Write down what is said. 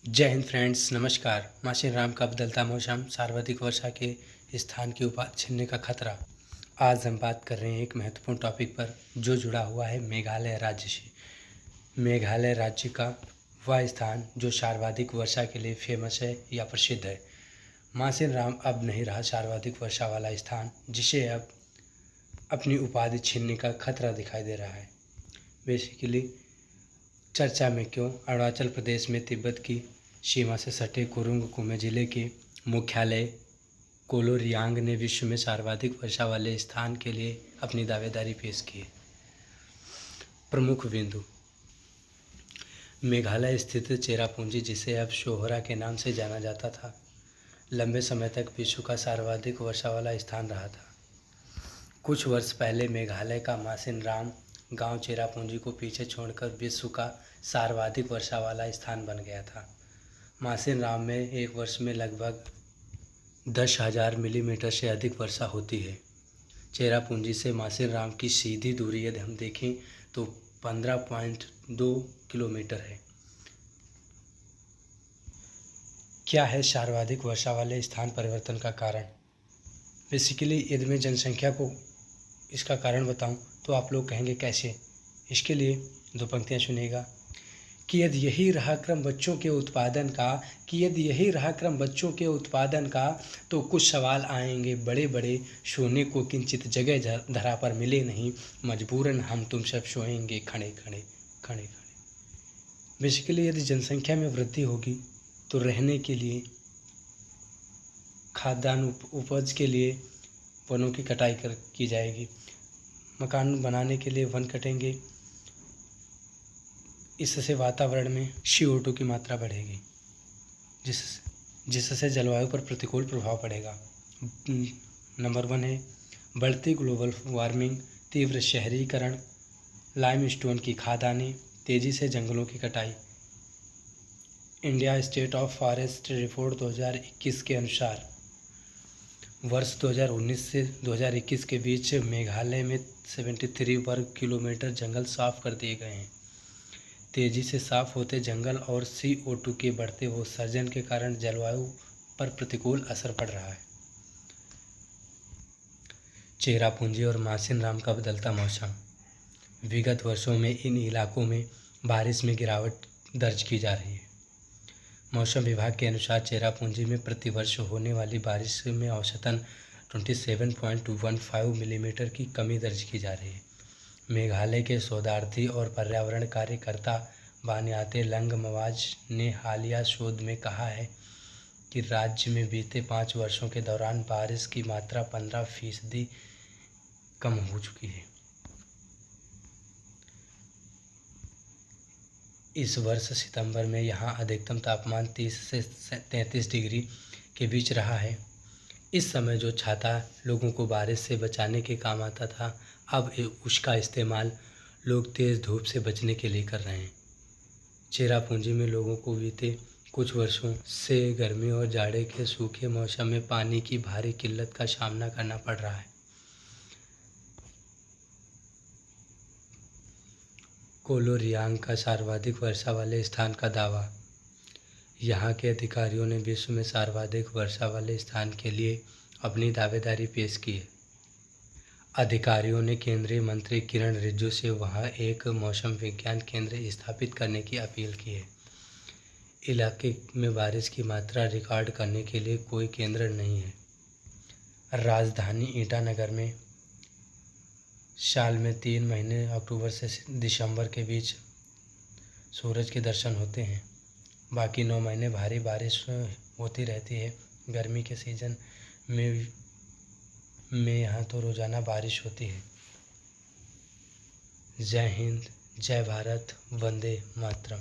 जय हिंद फ्रेंड्स, नमस्कार। मासिन राम का बदलता मौसम, सर्वाधिक वर्षा के स्थान की उपाधि छीनने का खतरा। आज हम बात कर रहे हैं एक महत्वपूर्ण टॉपिक पर जो जुड़ा हुआ है मेघालय राज्य से। मेघालय राज्य का वह स्थान जो सर्वाधिक वर्षा के लिए फेमस है या प्रसिद्ध है। मासिन राम अब नहीं रहा सर्वाधिक वर्षा वाला स्थान, जिसे अब अपनी उपाधि छीनने का खतरा दिखाई दे रहा है। बेसिकली चर्चा में क्यों? अरुणाचल प्रदेश में तिब्बत की सीमा से सटे कुरुंग कुमे जिले के मुख्यालय कोलोरियांग ने विश्व में सर्वाधिक वर्षा वाले स्थान के लिए अपनी दावेदारी पेश की है। प्रमुख बिंदु: मेघालय स्थित चेरापूंजी, जिसे अब शोहरा के नाम से जाना जाता था, लंबे समय तक विश्व का सर्वाधिक वर्षा वाला स्थान रहा था। कुछ वर्ष पहले मेघालय का मासिन राम गांव चेरापूंजी को पीछे छोड़कर विश्व का सर्वाधिक वर्षा वाला स्थान बन गया था। मासिन राम में एक वर्ष में लगभग 10,000 मिलीमीटर से अधिक वर्षा होती है। चेरापूंजी से मासिन राम की सीधी दूरी यदि हम देखें तो 15.2 किलोमीटर है। क्या है सर्वाधिक वर्षा वाले स्थान परिवर्तन का कारण? बेसिकली यदि मैं जनसंख्या को इसका कारण बताऊं तो आप लोग कहेंगे कैसे? इसके लिए दो पंक्तियां सुनिएगा कि यदि यही रहा क्रम बच्चों के उत्पादन का तो कुछ सवाल आएंगे बड़े बड़े, सोने को किंचित जगह धरा पर मिले नहीं, मजबूरन हम तुम सब सोएंगे खड़े खड़े खड़े खड़े। बेसिकली यदि जनसंख्या में वृद्धि होगी तो रहने के लिए, खाद्यान्न उपज के लिए वनों की कटाई की जाएगी। मकान बनाने के लिए वन कटेंगे, इससे वातावरण में CO2 की मात्रा बढ़ेगी, जिससे जलवायु पर प्रतिकूल प्रभाव पड़ेगा। नंबर 1 है बढ़ती ग्लोबल वार्मिंग, तीव्र शहरीकरण, लाइमस्टोन की खदानें, तेजी से जंगलों की कटाई। India state of forest report 2021 के अनुसार वर्ष 2019 से 2021 के बीच मेघालय में 73 वर्ग किलोमीटर जंगल साफ कर दिए गए हैं। तेजी से साफ होते जंगल और CO2 के बढ़ते उत्सर्जन के कारण जलवायु पर प्रतिकूल असर पड़ रहा है। चेरापूंजी और मासिन राम का बदलता मौसम। विगत वर्षों में इन इलाकों में बारिश में गिरावट दर्ज की जा रही है। मौसम विभाग के अनुसार चेरापूंजी में प्रतिवर्ष होने वाली बारिश में औसतन 27.15 मिलीमीटर की कमी दर्ज की जा रही है। मेघालय के शोधार्थी और पर्यावरण कार्यकर्ता बान्याते लंगमवाज ने हालिया शोध में कहा है कि राज्य में बीते 5 वर्षों के दौरान बारिश की मात्रा 15% कम हो चुकी है। इस वर्ष सितंबर में यहाँ अधिकतम तापमान 30 से 33 डिग्री के बीच रहा है। इस समय जो छाता लोगों को बारिश से बचाने के काम आता था, अब उसका इस्तेमाल लोग तेज़ धूप से बचने के लिए कर रहे हैं। चेरापूंजी में लोगों को बीते कुछ वर्षों से गर्मी और जाड़े के सूखे मौसम में पानी की भारी किल्लत का सामना करना पड़ रहा है। कोलोरियांग का सर्वाधिक वर्षा वाले स्थान का दावा। यहाँ के अधिकारियों ने विश्व में सर्वाधिक वर्षा वाले स्थान के लिए अपनी दावेदारी पेश की है। अधिकारियों ने केंद्रीय मंत्री किरण रिजिजू से वहाँ एक मौसम विज्ञान केंद्र स्थापित करने की अपील की है। इलाके में बारिश की मात्रा रिकॉर्ड करने के लिए कोई केंद्र नहीं है। राजधानी ईटानगर में साल में 3 महीने अक्टूबर से दिसंबर के बीच सूरज के दर्शन होते हैं। बाकी 9 महीने भारी बारिश होती रहती है। गर्मी के सीज़न में यहाँ तो रोज़ाना बारिश होती है। जय हिंद, जय भारत, वंदे मातरम।